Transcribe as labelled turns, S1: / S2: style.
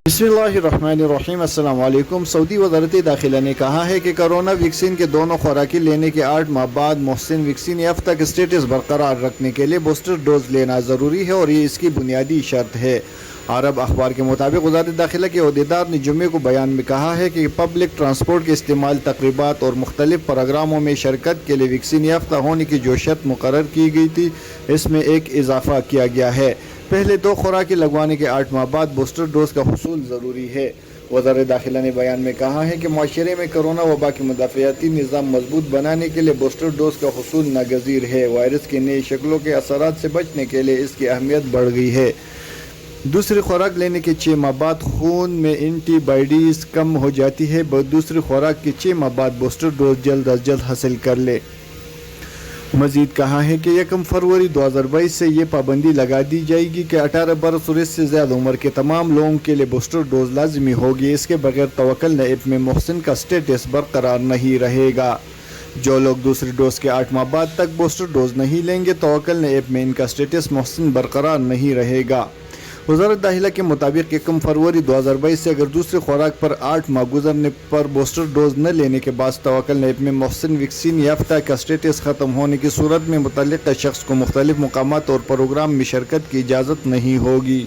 S1: बिस्मिल्लाहिर्रहमानिर्रहीम। अस्सलाम वालेकुम। सऊदी वज़ारत दाखिला ने कहा है कि कोरोना वैक्सीन के दोनों खुराकें लेने के 8 माह बाद मोहसिन वैक्सीन याफ्ता का स्टेटस बरकरार रखने के लिए बूस्टर डोज लेना ज़रूरी है और ये इसकी बुनियादी शर्त है। अरब अखबार के मुताबिक वज़ारत दाखिला के अहदेदार ने जुम्मे को बयान में कहा है कि पब्लिक ट्रांसपोर्ट के इस्तेमाल, तकरीबात और मुख्तलिफ प्रोग्रामों में शिरकत के लिए वैक्सीन याफ्ता होने की जो शर्त मुकर्रर की गई थी, इसमें एक इजाफा किया गया है। पहले 2 खुराकें लगवाने के 8 माह बाद बूस्टर डोज का हुसूल ज़रूरी है। वज़ारत दाखिला ने बयान में कहा है कि माशरे में कोरोना वबा के मुदाफ़ियाती निज़ाम मजबूत बनाने के लिए बूस्टर डोज का हुसूल नागज़ीर है। वायरस की नई शक्लों के असरात से बचने के लिए इसकी अहमियत बढ़ गई है। दूसरी खुराक लेने के 6 माह बाद खून में एंटीबॉडीज़ कम हो जाती है। दूसरी खुराक के 6 माह बाद बूस्टर डोज जल्द अज जल्द हासिल कर ले। मजीद कहा है कि 1 फरवरी 2022 से ये पाबंदी लगा दी जाएगी कि 18 बरस और इससे ज़्यादा उम्र के तमाम लोगों के लिए बूस्टर डोज लाजमी होगी। इसके बगैर तवक्कुल नैब में मोहसिन का स्टेटस बरकरार नहीं रहेगा। जो लोग दूसरी डोज के 8 माह बाद तक बूस्टर डोज नहीं लेंगे, तवक्कुल नैब में इनका स्टेटस मोहसिन बरकरार नहीं रहेगा। वज़ारत दाखिला के मुताबिक 1 फरवरी 2022 से अगर दूसरी खुराक पर 8 माह गुजरने पर बूस्टर डोज न लेने के बाद तवक्कुल नैब में मोहसिन वैक्सीन याफ्ता का स्टेटस ख़त्म होने की सूरत में मुतल्लिक़ शख्स को मुख्तलिफ मकामात और प्रोग्राम में शिरकत की इजाज़त नहीं होगी।